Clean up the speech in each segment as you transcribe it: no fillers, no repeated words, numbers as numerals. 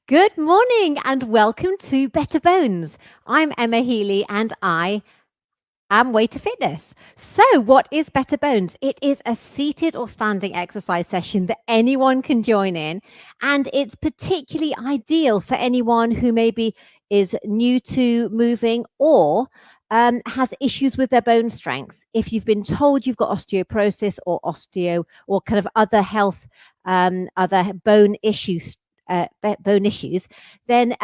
Good morning and welcome to Better Bones. I'm Emma Healey and I am Way to Fitness. So, what is Better Bones? It is a seated or standing exercise session that anyone can join in, and it's particularly ideal for anyone who maybe is new to moving or has issues with their bone strength. If you've been told you've got osteoporosis or osteo or kind of other health, other bone issues, then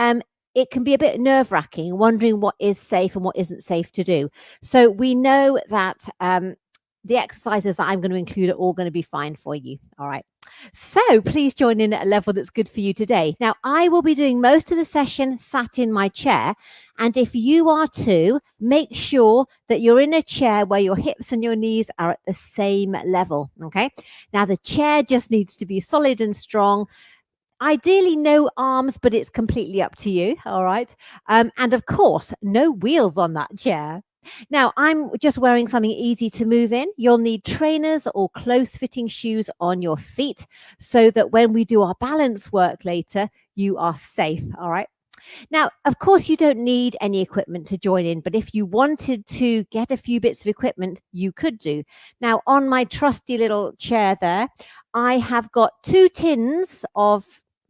it can be a bit nerve wracking, wondering what is safe and what isn't safe to do. So we know that the exercises that I'm going to include are all going to be fine for you. All right. So please join in at a level that's good for you today. Now, I will be doing most of the session sat in my chair. And if you are too, make sure that you're in a chair where your hips and your knees are at the same level. Okay. Now, the chair just needs to be solid and strong. Ideally, no arms, but it's completely up to you. All right. And of course, no wheels on that chair. Now, I'm just wearing something easy to move in. You'll need trainers or close fitting shoes on your feet so that when we do our balance work later, you are safe. All right. Now, of course, you don't need any equipment to join in, but if you wanted to get a few bits of equipment, you could do. Now, on my trusty little chair there, I have got 2 tins of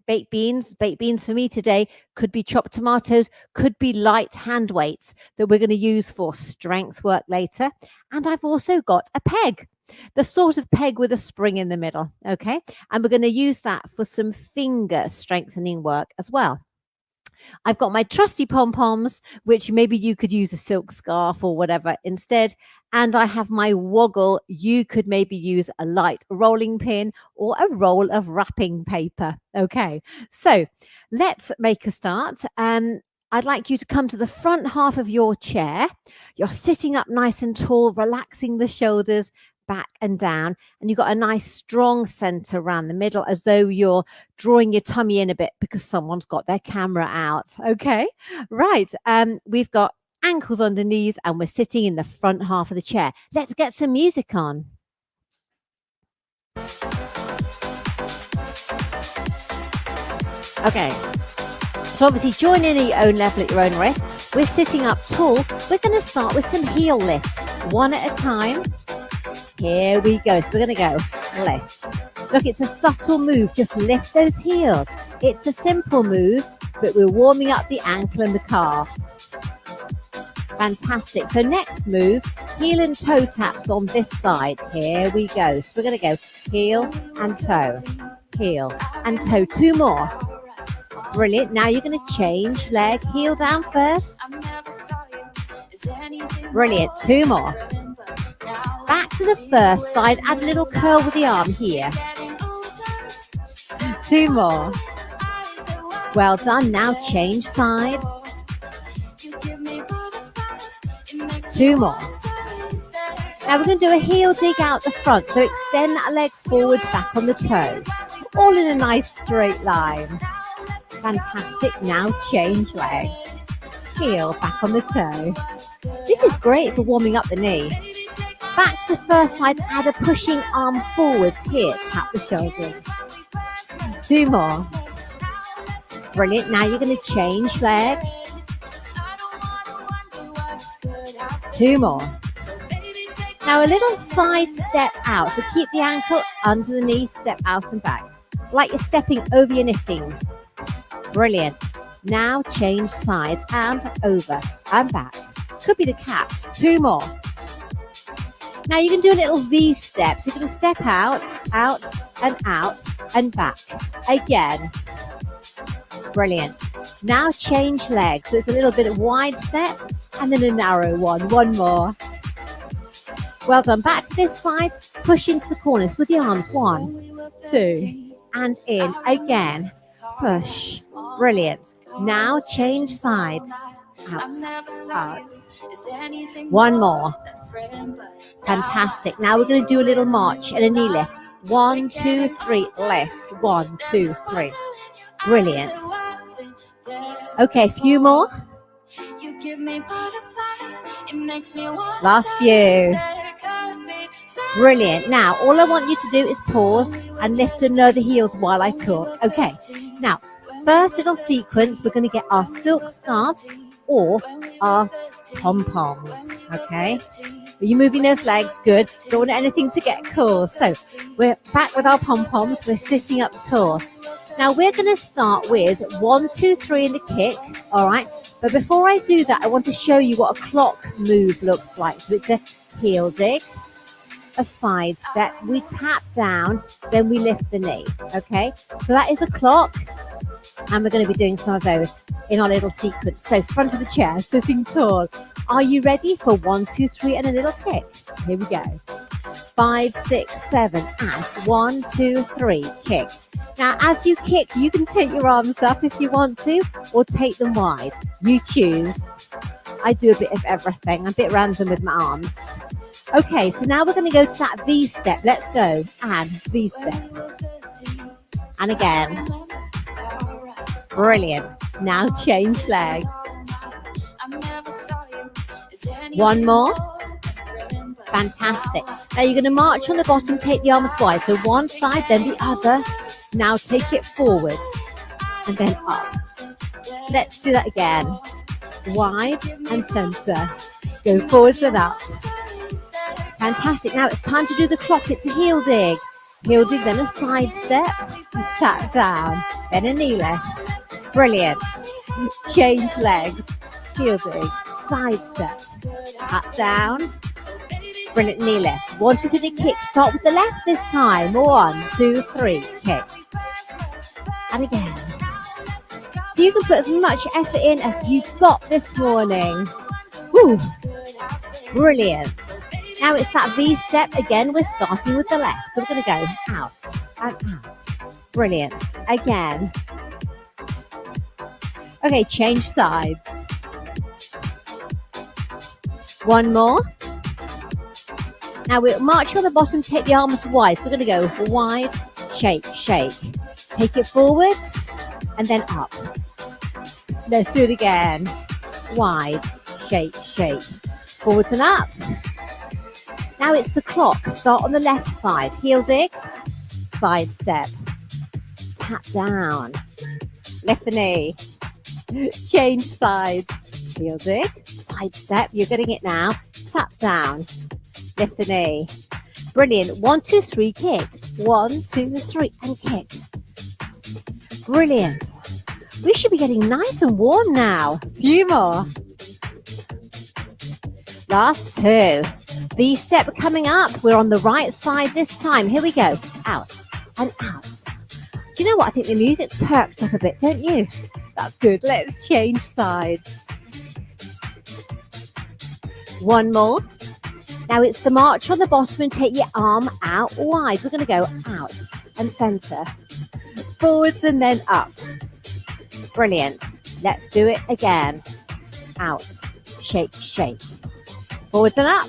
baked beans. Baked beans for me today could be chopped tomatoes, could be light hand weights that we're going to use for strength work later. And I've also got a peg, the sort of peg with a spring in the middle. Okay. And we're going to use that for some finger strengthening work as well. I've got my trusty pom-poms, which maybe you could use a silk scarf or whatever instead. And I have my woggle. You could maybe use a light rolling pin or a roll of wrapping paper. Okay, so let's make a start. I'd like you to come to the front half of your chair. You're sitting up nice and tall, relaxing the shoulders back and down, and you've got a nice strong center around the middle, as though you're drawing your tummy in a bit because someone's got their camera out. Okay, right. We've got ankles under knees and we're sitting in the front half of the chair. Let's get some music on. Okay, so obviously join in at your own level, at your own risk. We're sitting up tall. We're going to start with some heel lifts, one at a time. Here we go. So we're going to go lift. Look, it's a subtle move. Just lift those heels. It's a simple move, but we're warming up the ankle and the calf. Fantastic. So next move, heel and toe taps on this side. Here we go. So we're going to go heel and toe, heel and toe. 2 more. Brilliant. Now you're going to change leg, heel down first. Brilliant. 2 more. Back to the first side, add a little curl with the arm here. 2 more. Well done. Now change sides. 2 more. Now we're going to do a heel dig out the front. So extend that leg forwards, back on the toe. All in a nice straight line. Fantastic. Now change leg. Heel, back on the toe. This is great for warming up the knee. Back to the first side, add a pushing arm forwards here, tap the shoulders. 2 more. Brilliant. Now you're going to change leg. 2 more. Now a little side step out, so keep the ankle under the knee, step out and back, like you're stepping over your knitting. Brilliant. Now change sides and over and back. Could be the cats. 2 more. Now you can do a little V step. So you're going to step out and back. Again. Brilliant. Now change legs. So it's a little bit of wide step and then a narrow one. 1 more. Well done. Back to this side. Push into the corners with the arms. 1, 2, and in. Again. Push. Brilliant. Now change sides. Out. 1 more. Fantastic. Now we're going to do a little march and a knee lift. 1, 2, 3, lift. 1, 2, 3. Brilliant. Okay, a few more. Last few. Brilliant. Now, all I want you to do is pause and lift and lower the heels while I talk. Okay. Now, First little sequence, we're going to get our silk scarves or our pom-poms, okay? Are you moving those legs? Good. Don't want anything to get cool. So we're back with our pom-poms. We're sitting up tall. Now we're going to start with 1, 2, 3 in the kick, all right? But before I do that, I want to show you what a clock move looks like. So it's a heel dig, a side step, we tap down, then we lift the knee, okay? So that is a clock, and we're going to be doing some of those in our little sequence. So front of the chair, sitting tall. Are you ready for 1, 2, 3 and a little kick? Here we go. 5, 6, 7, and 1, 2, 3, kick. Now, as you kick, you can take your arms up if you want to, or take them wide. You choose. I do a bit of everything. I'm a bit random with my arms. Okay, so now we're going to go to that V step. Let's go. And V step. And again. Brilliant. Now change legs. One more. Fantastic. Now you're going to march on the bottom, take the arms wide. So one side, then the other. Now take it forwards and then up. Let's do that again. Wide and center. Go forwards and up. Fantastic. Now it's time to do the clock. It's a heel dig. Heel dig, then a side step. Tap down. Then a knee lift. Brilliant. Change legs. Heel dig. Side step. Tap down. Brilliant knee lift. 1, 2, 3, kick. Start with the left this time. 1, 2, 3, kick. And again. So you can put as much effort in as you've got this morning. Woo. Brilliant. Now it's that V step. Again, we're starting with the left. So we're going to go out and out. Brilliant. Again. Okay, change sides. One more. Now we'll march on the bottom, take the arms wide. So we're going to go wide, shake, shake. Take it forwards and then up. Let's do it again. Wide, shake, shake. Forwards and up. Now it's the clock. Start on the left side. Heel dig, side step. Tap down. Lift the knee. Change sides. Heel dig, side step. You're getting it now. Tap down. Lift the knee. Brilliant. 1, 2, 3, kick. 1, 2, 3, and kick. Brilliant. We should be getting nice and warm now. A few more. Last 2. V step coming up. We're on the right side this time. Here we go. Out and out. Do you know what? I think the music's perked up a bit, don't you? That's good. Let's change sides. One more. Now it's the march on the bottom and take your arm out wide. We're going to go out and center. Forwards and then up. Brilliant. Let's do it again. Out. Shake, shake. Forwards and up.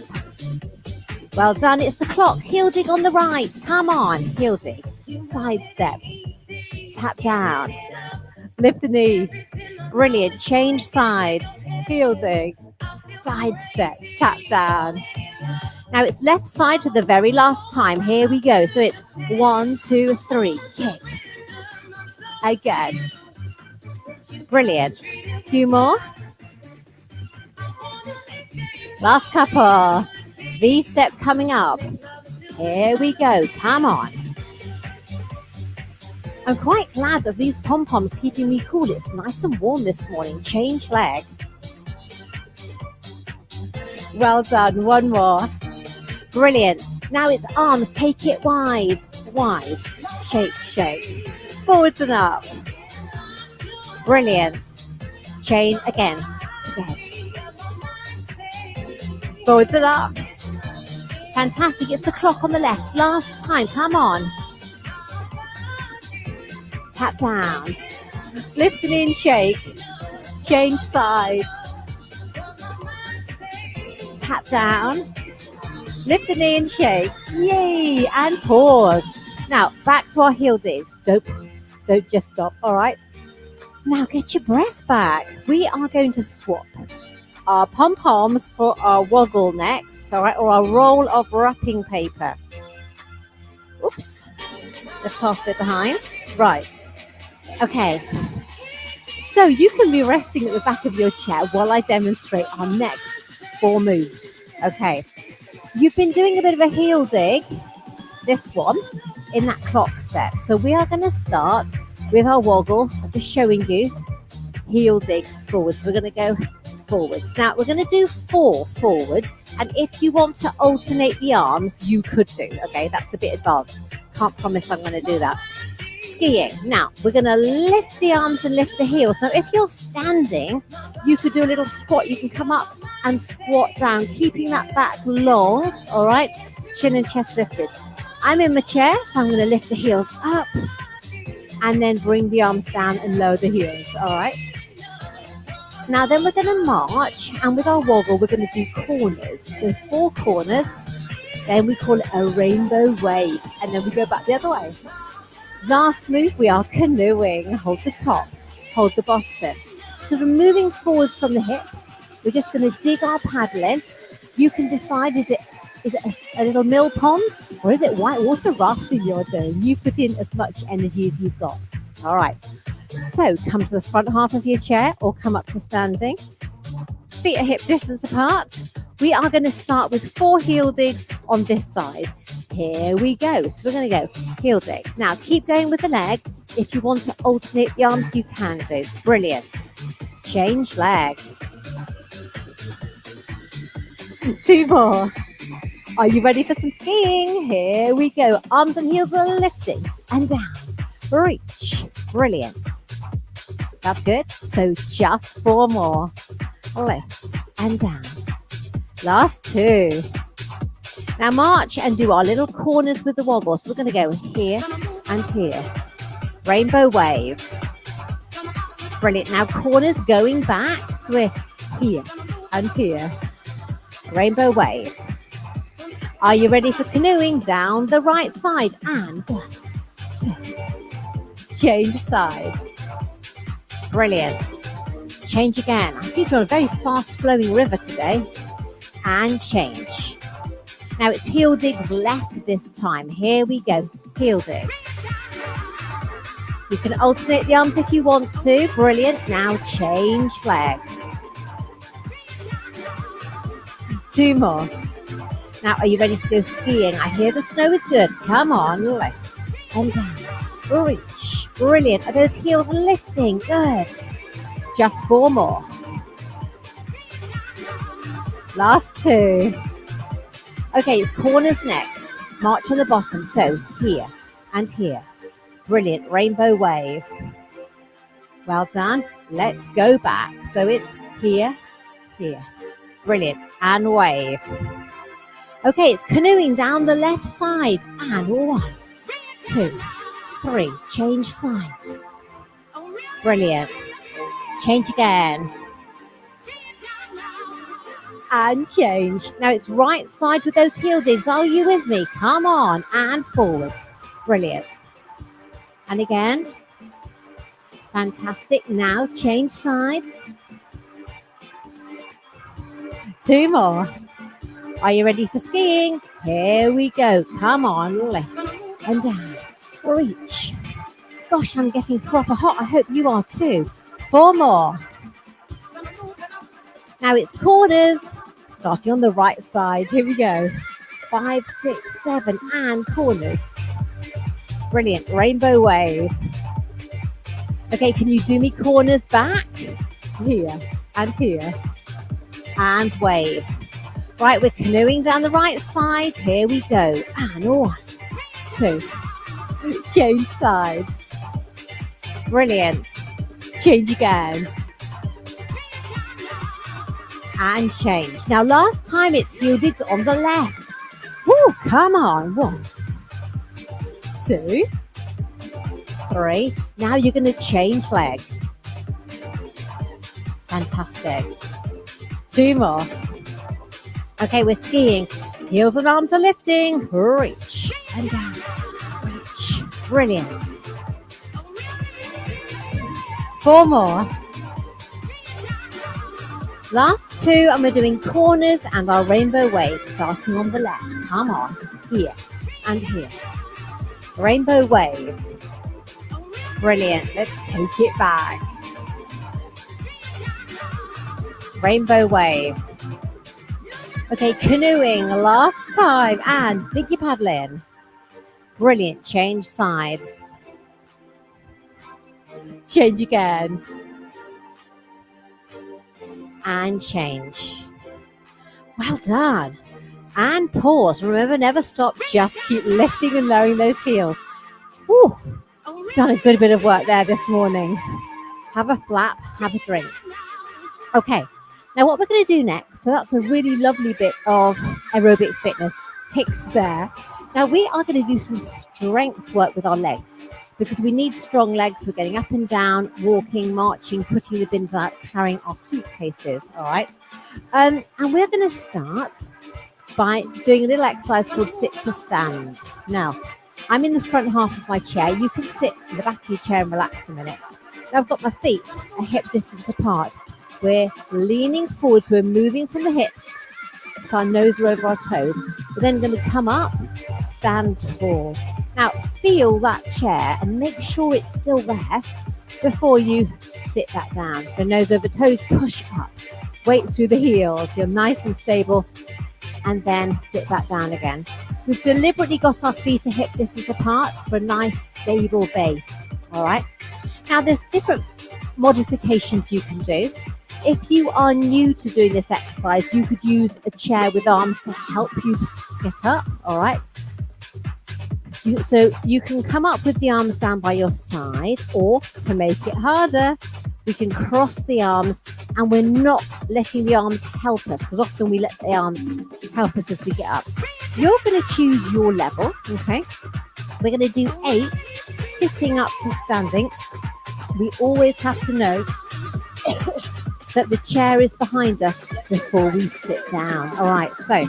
Well done. It's the clock. Heel dig on the right. Come on. Heel dig. Side step. Tap down. Lift the knee. Brilliant. Change sides. Heel dig. Side step. Tap down. Now it's left side for the very last time. Here we go. So it's 1, 2, 3. Kick. Again. Brilliant. A few more. Last couple. V step coming up. Here we go. Come on. I'm quite glad of these pom-poms keeping me cool. It's nice and warm this morning. Change leg. Well done. One more. Brilliant. Now it's arms. Take it wide. Wide. Shake, shake. Forwards and up. Brilliant. Chain again. Again. Forwards and up. Fantastic. It's the clock on the left. Last time. Come on. Tap down. Lift the knee and shake. Change sides. Tap down. Lift the knee and shake. Yay. And pause. Now, back to our heel digs. Don't just stop. All right. Now, get your breath back. We are going to swap our pom-poms for our woggle next. All right. Or our roll of wrapping paper. Oops. Let's toss it behind. Right. Okay. So you can be resting at the back of your chair while I demonstrate our next 4 moves. Okay. You've been doing a bit of a heel dig, this one, in that clock step. So we are going to start with our woggle. I'm just showing you heel digs forwards. We're going to go forwards. Now we're going to do 4 forwards, and if you want to alternate the arms, you could do. Okay, that's a bit advanced. Can't promise I'm going to do that. Skiing. Now we're going to lift the arms and lift the heels. Now if you're standing, you could do a little squat. You can come up and squat down, keeping that back long. All right, chin and chest lifted. I'm in my chair, so I'm going to lift the heels up and then bring the arms down and lower the heels. All right. Now then we're going to march, and with our woggle we're going to do corners. So 4 corners, then we call it a rainbow wave, and then we go back the other way. Last move, we are canoeing. Hold the top, hold the bottom. So we're moving forward from the hips. We're just going to dig our paddle in. You can decide, is it a little mill pond, or is it whitewater rafting you're doing? You put in as much energy as you've got. All right. So come to the front half of your chair or come up to standing. Feet are hip distance apart. We are going to start with 4 heel digs on this side. Here we go. So we're going to go heel dig. Now keep going with the leg. If you want to alternate the arms, you can do. Brilliant. Change leg. 2 more. Are you ready for some skiing? Here we go. Arms and heels are lifting and down. Reach. Brilliant. That's good. So just 4 more. Lift and down. Last 2. Now march and do our little corners with the woggle. So we're going to go here and here. Rainbow wave. Brilliant. Now corners going back. So we're here and here. Rainbow wave. Are you ready for canoeing? Down the right side. And 1, 2. Change sides. Brilliant. Change again. I see you're on a very fast flowing river today. And change. Now it's heel digs left this time. Here we go. Heel dig. You can alternate the arms if you want to. Brilliant. Now change leg. 2 more. Now are you ready to go skiing? I hear the snow is good. Come on. Left and down. Reach. Brilliant. Are those heels lifting? Good. Just 4 more. Last 2. Okay, it's corners next. March on the bottom. So here and here. Brilliant. Rainbow wave. Well done. Let's go back. So it's here, here. Brilliant. And wave. Okay, it's canoeing down the left side. And 1, 2, 3. Change sides. Brilliant. Change again. And change. Now it's right side with those heel digs. Are you with me? Come on. And forwards. Brilliant. And again. Fantastic. Now change sides. 2 more. Are you ready for skiing? Here we go. Come on. Left and down. Reach. Gosh, I'm getting proper hot. I hope you are too. 4 more. Now it's corners. Starting on the right side. Here we go. 5, 6, 7 and corners. Brilliant. Rainbow wave. Okay, can you do me corners back? Here and here. And wave. Right, we're canoeing down the right side. Here we go. And 1, 2. Change sides. Brilliant. Change again. And change. Now last time it's heel digs on the left. Woo, come on. 1, 2, 3. Now you're going to change leg. Fantastic. 2 more. Okay, we're skiing. Heels and arms are lifting. Reach and down. Reach. Brilliant. 4 more. Last 2, and we're doing corners and our rainbow wave, starting on the left. Come on. Here and here. Rainbow wave. Brilliant. Let's take it back. Rainbow wave. Okay, canoeing last time and dig your paddle in. Brilliant. Change sides. Change again. And change. Well done. And pause. Remember, never stop. Just keep lifting and lowering those heels. Woo. Done a good bit of work there this morning. Have a flap, have a drink. Okay, now what we're going to do next, so that's a really lovely bit of aerobic fitness ticked there. Now we are going to do some strength work with our legs because we need strong legs for getting up and down, walking, marching, putting the bins out, carrying our suitcases, all right? And we're going to start by doing a little exercise called sit to stand. Now, I'm in the front half of my chair. You can sit in the back of your chair and relax a minute. Now I've got my feet a hip distance apart. We're leaning forward, so we're moving from the hips, so our nose are over our toes. We're then going to come up, stand tall. Now feel that chair and make sure it's still there before you sit back down. So nose over toes, push up, weight through the heels. You're nice and stable, and then sit back down again. We've deliberately got our feet a hip distance apart for a nice stable base. All right. Now there's different modifications you can do. If you are new to doing this exercise, you could use a chair with arms to help you get up. All right. So you can come up with the arms down by your side, or to make it harder, we can cross the arms, and we're not letting the arms help us, because often we let the arms help us as we get up. You're going to choose your level, okay? We're going to do 8 sitting up to standing. We always have to know that the chair is behind us before we sit down. All right, so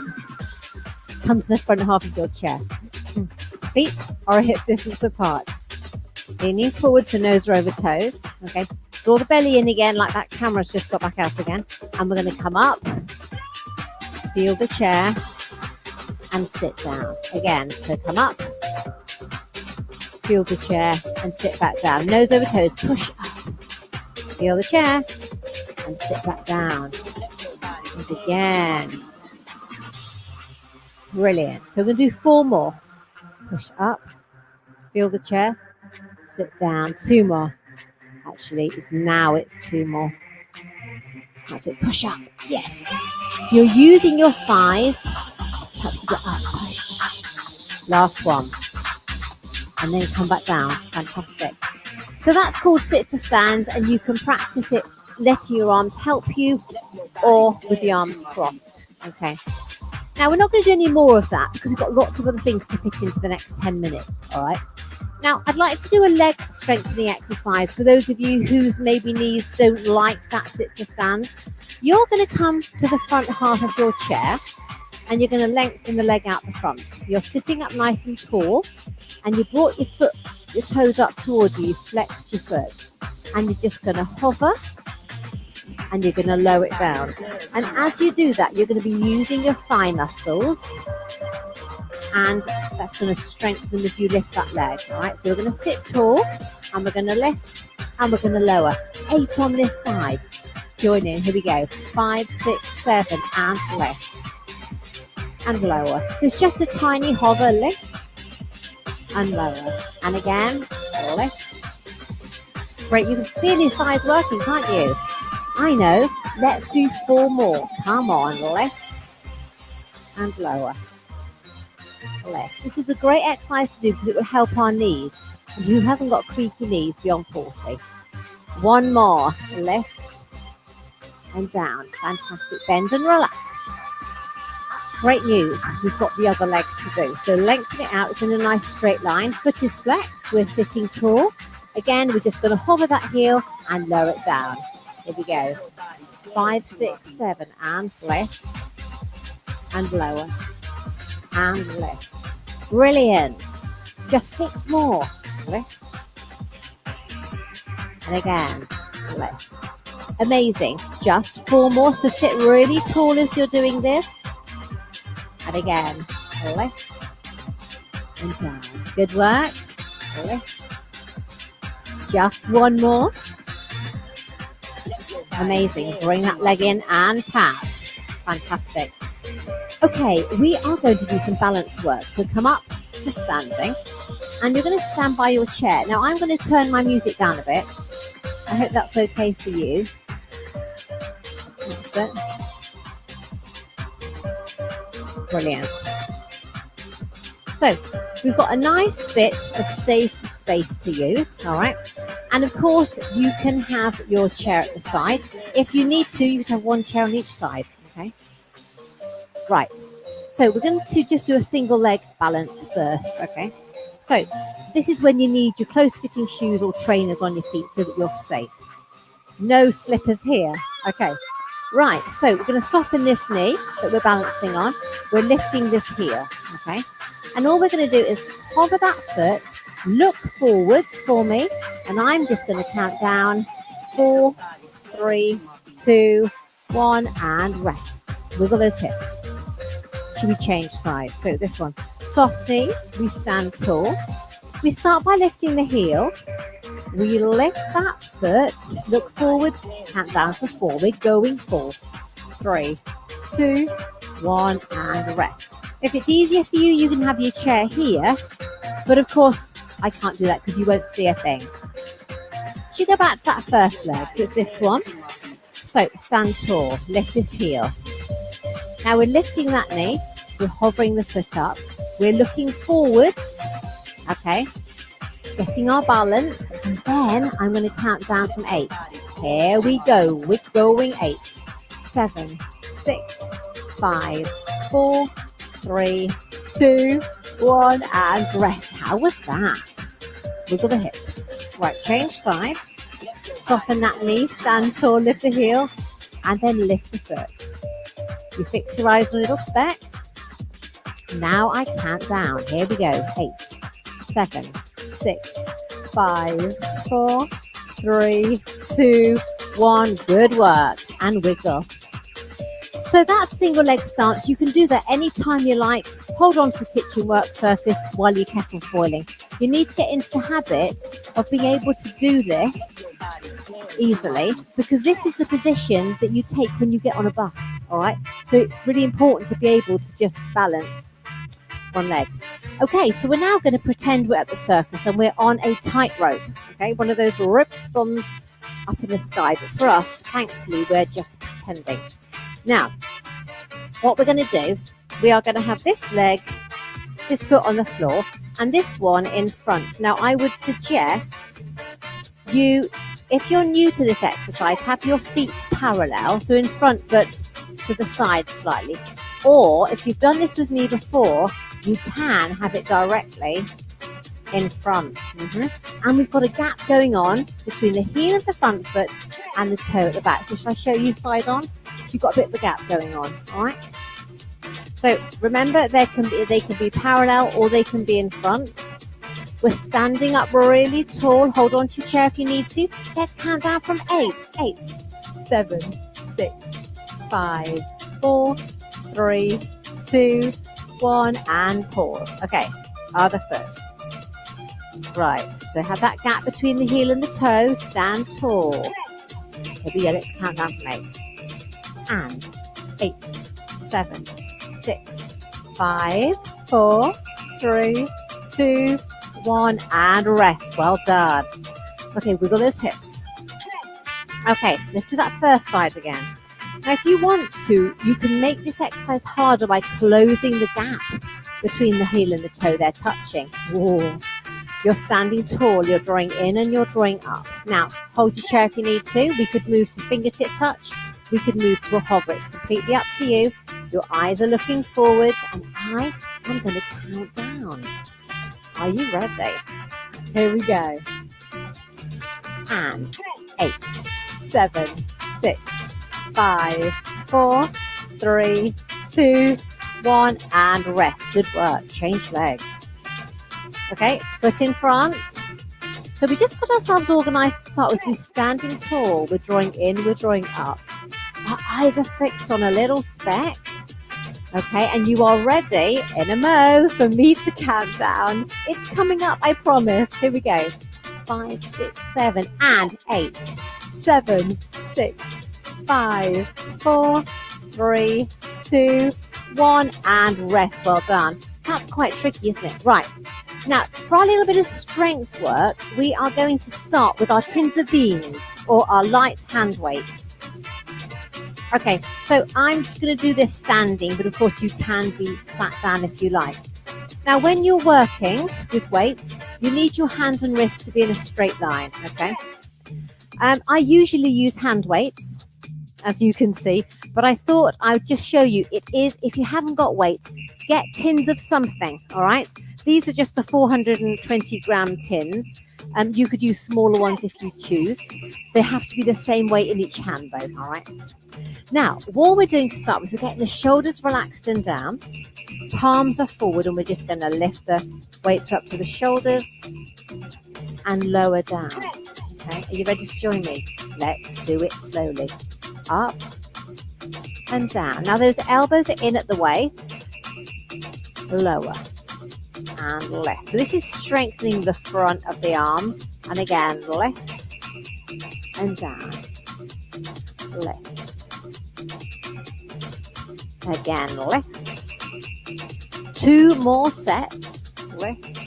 come to the front half of your chair. Feet are a hip distance apart. Leaning forward to nose or over toes, okay? Draw the belly in again, like that camera's just got back out again. And we're going to come up, feel the chair, and sit down. Again, so come up, feel the chair, and sit back down. Nose over toes, push up. Feel the chair, and sit back down. And again. Brilliant. So we're going to do 4 more. Push up, feel the chair, sit down. 2 more. Actually, it's 2 more. That's it. Push up. Yes. So you're using your thighs to help you get up. Push. Last one. And then come back down. Fantastic. So that's called sit to stand, and you can practice it letting your arms help you or with the arms crossed. Okay. Now, we're not going to do any more of that because we've got lots of other things to fit into the next 10 minutes. All right. Now, I'd like to do a leg strengthening exercise for those of you whose maybe knees don't like that sit to stand. You're going to come to the front half of your chair and you're going to lengthen the leg out the front. You're sitting up nice and tall, and you brought your toes up towards you. You flex your foot, and you're just going to hover, and you're going to lower it down. And as you do that, you're going to be using your thigh muscles, and that's going to strengthen as you lift that leg. All right, so we're going to sit tall, and we're going to lift, and we're going to lower. 8 on this side. Join in. Here we go. 5, 6, 7, and lift. And lower. So it's just a tiny hover, lift, and lower. And again, lift. Great, you can feel your thighs working, can't you? I know. Let's do 4 more. Come on, lift and lower. Lift. This is a great exercise to do because it will help our knees. And who hasn't got creaky knees beyond 40? 1 more. Lift and down. Fantastic. Bend and relax. Great news. We've got the other leg to do. So lengthen it out. It's in a nice straight line. Foot is flexed. We're sitting tall. Again, we're just going to hover that heel and lower it down. Here we go. 5, 6, 7, and lift, and lower, and lift. Brilliant. Just 6 more. Lift, and again, lift. Amazing. Just 4 more. So sit really tall as you're doing this. And again, lift, and down. Good work. Lift. Just 1 more. Amazing. Bring that leg in and pass. Fantastic. Okay, we are going to do some balance work. So come up to standing and you're going to stand by your chair. Now I'm going to turn my music down a bit. I hope that's okay for you. That's it. Brilliant. So we've got a nice bit of safe space to use, all right? And of course, you can have your chair at the side. If you need to, you can have one chair on each side, okay? Right. So we're going to just do a single leg balance first, okay? So this is when you need your close-fitting shoes or trainers on your feet so that you're safe. No slippers here, okay? Right, so we're going to soften this knee that we're balancing on. We're lifting this heel, okay? And all we're going to do is hover that foot, look forwards for me, and I'm just going to count down 4, 3, 2, 1, and rest. Wiggle those hips. Should we change sides? So this one, soft knee, we stand tall. We start by lifting the heel. We lift that foot, look forwards, count down to 4. We're going 4, 3, 2, 1, and rest. If it's easier for you, you can have your chair here, but of course, I can't do that because you won't see a thing. Should you go back to that first leg? So it's this one. So stand tall, lift this heel. Now we're lifting that knee, we're hovering the foot up, we're looking forwards, okay, getting our balance, and then I'm going to count down from 8. Here we go, we're going 8, 7, 6, 5, 4, 3, 2, 1, and rest. How was that? Wiggle the hips. Right, change sides. Soften that knee, stand tall, lift the heel, and then lift the foot. You fix your eyes on a little speck. Now I count down. Here we go. 8, 7, 6, 5, 4, 3, 2, 1. Good work. And wiggle. So that's single leg stance. You can do that anytime you like. Hold on to the kitchen work surface while your kettle's boiling. You need to get into the habit of being able to do this easily, because this is the position that you take when you get on a bus, all right? So it's really important to be able to just balance one leg. Okay, so we're now going to pretend we're at the circus and we're on a tightrope, okay? One of those ropes on up in the sky, but for us, thankfully, we're just pretending. Now, what we're going to do, we are going to have this leg, this foot on the floor, and this one in front. Now, I would suggest you, if you're new to this exercise, have your feet parallel, so in front but to the side slightly. Or if you've done this with me before, you can have it directly in front. And we've got a gap going on between the heel of the front foot and the toe at the back. So shall I show you side on? So you've got a bit of a gap going on, all right? So remember, they can be parallel or they can be in front. We're standing up really tall. Hold on to your chair if you need to. Let's count down from 8, 7, 6, 5, 4, 3, 2, 1, and pause. Okay, other foot. Right, so have that gap between the heel and the toe. Stand tall. Here we go, let's count down from 8. And 8, 7, 6, 5, 4, 3, 2, 1, and rest. Well done. Okay, wiggle those hips. Okay, let's do that first side again. Now, if you want to, you can make this exercise harder by closing the gap between the heel and the toe. They're touching. Whoa. You're standing tall, you're drawing in and you're drawing up. Now, hold your chair if you need to. We could move to fingertip touch. We could move to a hover. It's completely up to you. Your eyes are looking forwards, and I am going to count down. Are you ready? Here we go. And 8, 7, 6, 5, 4, 3, 2, 1, and rest. Good work. Change legs. Okay, foot in front. So we just got ourselves organised to start with. We're standing tall. We're drawing in, we're drawing up. Our eyes are fixed on a little speck. Okay, and you are ready, in a mo, for me to count down. It's coming up, I promise. Here we go. 5, 6, 7, and 8, 7, 6, 5, 4, 3, 2, 1, and rest. Well done. That's quite tricky, isn't it? Right. Now, for our little bit of strength work, we are going to start with our tins of beans or our light hand weights. Okay, so I'm going to do this standing, but of course you can be sat down if you like. Now, when you're working with weights, you need your hands and wrists to be in a straight line, okay? I usually use hand weights, as you can see, but I thought I would just show you, it is, if you haven't got weights, get tins of something, all right? These are just the 420 gram tins. You could use smaller ones if you choose. They have to be the same weight in each hand though, all right? Now, what we're doing to start with, we're getting the shoulders relaxed and down. Palms are forward, and we're just going to lift the weights up to the shoulders and lower down. Okay, are you ready to join me? Let's do it slowly. Up and down. Now, those elbows are in at the waist. Lower and left. So this is strengthening the front of the arms. And again, left and down. Left. Again, left. 2 more sets. Lift.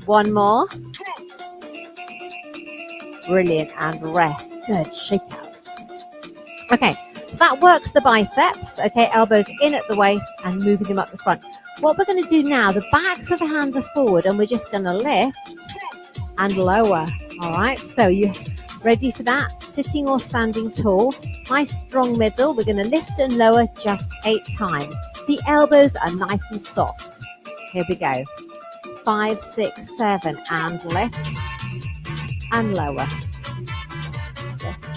1 more. Brilliant. And rest. Good. Shake out. Okay. So that works the biceps. Okay. Elbows in at the waist and moving them up the front. What we're going to do now, the backs of the hands are forward and we're just going to lift and lower. All right. So you ready for that? Sitting or standing tall. Nice strong middle. We're going to lift and lower just 8 times. The elbows are nice and soft. Here we go. 5, 6, 7, and lift and lower. Lift.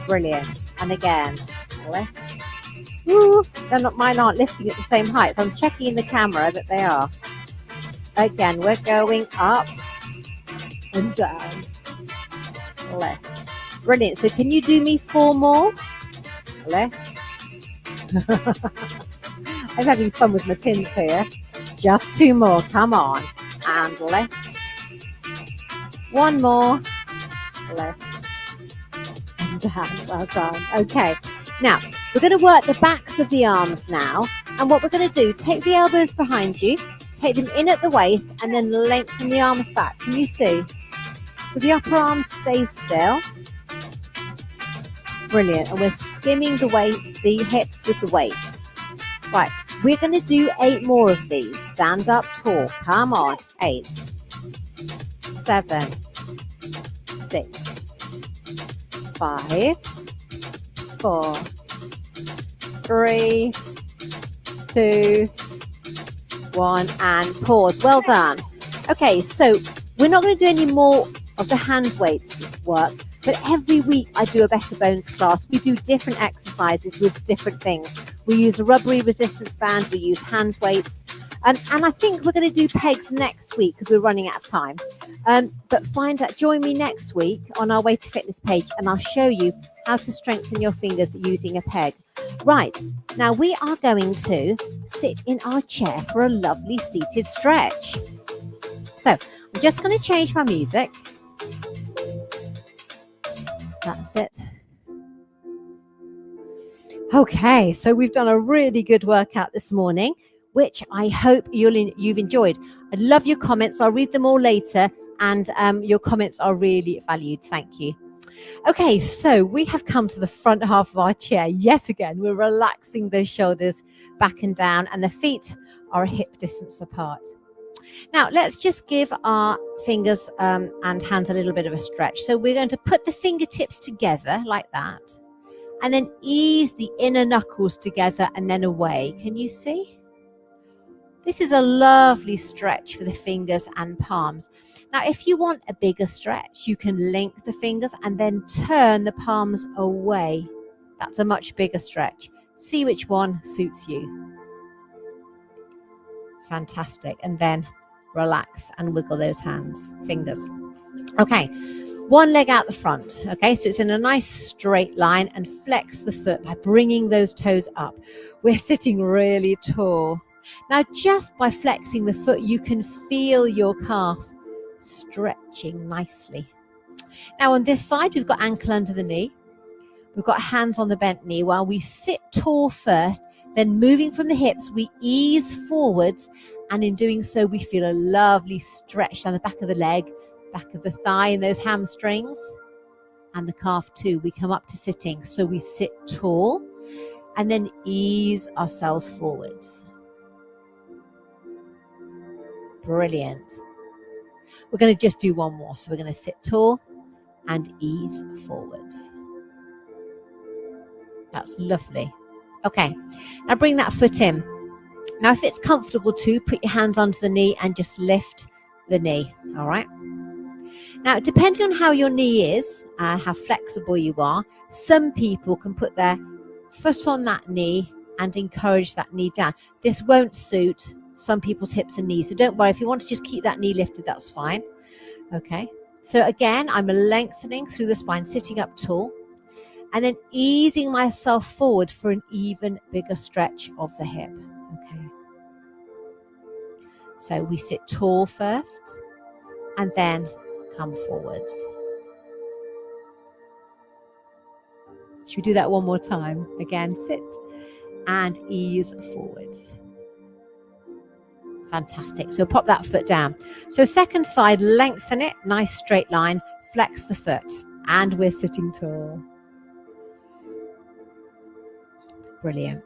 Brilliant. And again, lift. Woo. Mine aren't lifting at the same height, so I'm checking in the camera that they are. Again, we're going up and down. Left. Brilliant. So can you do me 4 more? Left. I'm having fun with my tins here. Just 2 more. Come on. And left. 1 more. Left. And down. Well done. Okay. Now, we're going to work the backs of the arms now. And what we're going to do, take the elbows behind you, take them in at the waist, and then lengthen the arms back. Can you see? So the upper arm stays still. Brilliant. And we're skimming the hips with the weights. Right. We're going to do 8 more of these. Stand up tall. Come on. 8, 7, 6, 5, 4, 3, 2, 1, and pause. Well done. Okay, so we're not going to do any more of the hand weights work, but every week I do a Better Bones class. We do different exercises with different things. We use a rubbery resistance band, we use hand weights, and I think we're going to do pegs next week because we're running out of time. But join me next week on our Way to Fitness page, and I'll show you how to strengthen your fingers using a peg. Right, now we are going to sit in our chair for a lovely seated stretch. So I'm just going to change my music. That's it. Okay, so we've done a really good workout this morning, which I hope you've enjoyed. I love your comments. I'll read them all later, and your comments are really valued. Thank you. Okay, so we have come to the front half of our chair yet again. We're relaxing those shoulders back and down, and the feet are a hip distance apart. Now, let's just give our fingers and hands a little bit of a stretch. So we're going to put the fingertips together like that, and then ease the inner knuckles together and then away. Can you see? This is a lovely stretch for the fingers and palms. Now, if you want a bigger stretch, you can link the fingers and then turn the palms away. That's a much bigger stretch. See which one suits you. Fantastic. And then relax and wiggle those fingers. Okay. One leg out the front. Okay. So it's in a nice straight line, and flex the foot by bringing those toes up. We're sitting really tall. Now, just by flexing the foot, you can feel your calf stretching nicely. Now on this side, we've got ankle under the knee. We've got hands on the bent knee while we sit tall first, then moving from the hips, we ease forwards. And in doing so, we feel a lovely stretch down the back of the leg, back of the thigh and those hamstrings and the calf too. We come up to sitting. So we sit tall and then ease ourselves forwards. Brilliant. We're going to just do one more. So we're going to sit tall and ease forwards. That's lovely. Okay, now bring that foot in. Now, if it's comfortable to, put your hands under the knee and just lift the knee, all right? Now, depending on how your knee is, how flexible you are, some people can put their foot on that knee and encourage that knee down. This won't suit some people's hips and knees, so don't worry. If you want to just keep that knee lifted, that's fine. Okay, so again, I'm lengthening through the spine, sitting up tall, and then easing myself forward for an even bigger stretch of the hip. Okay. So we sit tall first and then come forwards. Should we do that one more time? Again, sit and ease forwards. Fantastic. So pop that foot down. So second side, lengthen it, nice straight line, flex the foot, and we're sitting tall. Brilliant.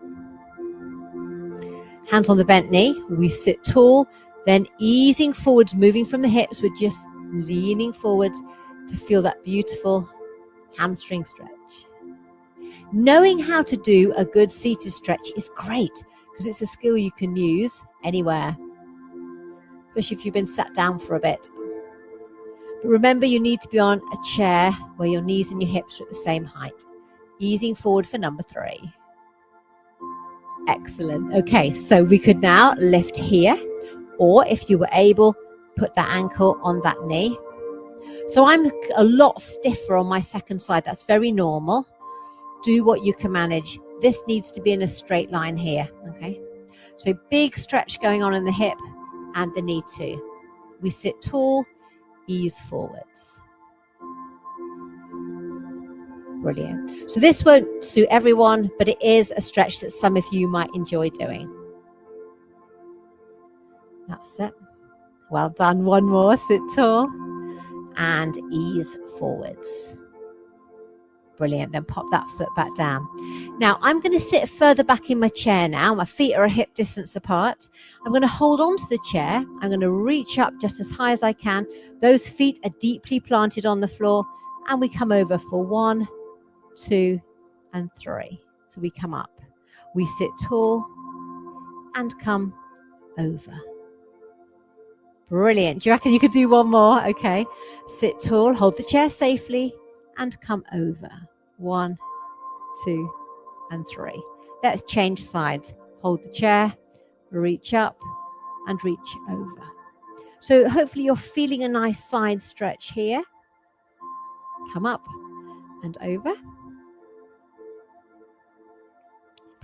Hands on the bent knee, we sit tall, then easing forwards, moving from the hips, we're just leaning forwards to feel that beautiful hamstring stretch. Knowing how to do a good seated stretch is great because it's a skill you can use anywhere, especially if you've been sat down for a bit. But remember, you need to be on a chair where your knees and your hips are at the same height. Easing forward for number 3. Excellent. Okay, so we could now lift here, or if you were able, put that ankle on that knee. So I'm a lot stiffer on my second side. That's very normal. Do what you can manage. This needs to be in a straight line here. Okay, so big stretch going on in the hip and the knee too. We sit tall, ease forwards. Brilliant. So this won't suit everyone, but it is a stretch that some of you might enjoy doing. That's it. Well done. One more. Sit tall and ease forwards. Brilliant. Then pop that foot back down. Now I'm going to sit further back in my chair now. My feet are a hip distance apart. I'm going to hold on to the chair. I'm going to reach up just as high as I can. Those feet are deeply planted on the floor, and we come over for 1, 2, and 3. So we come up. We sit tall and come over. Brilliant. Do you reckon you could do one more? Okay. Sit tall, hold the chair safely, and come over. 1, 2, and 3. Let's change sides. Hold the chair, reach up, and reach over. So hopefully you're feeling a nice side stretch here. Come up and over.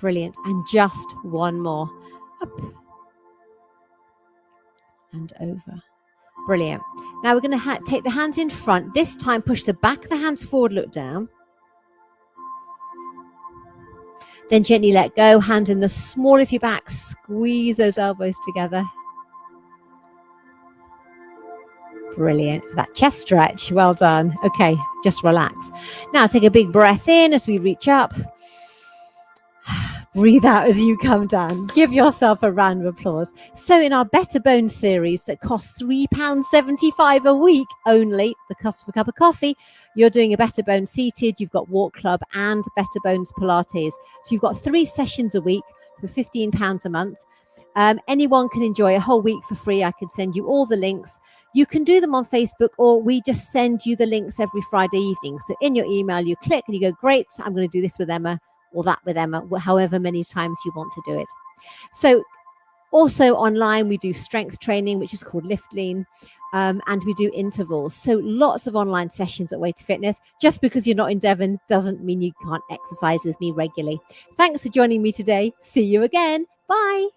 Brilliant. And just one more. Up and over. Brilliant. Now we're going to take the hands in front. This time push the back of the hands forward, look down. Then gently let go, hand in the small of your back, squeeze those elbows together. Brilliant. For that chest stretch, well done. Okay, just relax. Now take a big breath in as we reach up. Breathe out as you come down. Give yourself a round of applause. So in our Better Bones series that costs £3.75 a week only, the cost of a cup of coffee, you're doing a Better Bones seated, you've got Walk Club and Better Bones Pilates. So you've got 3 sessions a week for £15 a month. Anyone can enjoy a whole week for free. I can send you all the links. You can do them on Facebook, or we just send you the links every Friday evening. So in your email, you click and you go, great, I'm going to do this with Emma, or that with Emma, however many times you want to do it. So also online, we do strength training, which is called Lift Lean, and we do intervals. So lots of online sessions at Way to Fitness. Just because you're not in Devon doesn't mean you can't exercise with me regularly. Thanks for joining me today. See you again. Bye.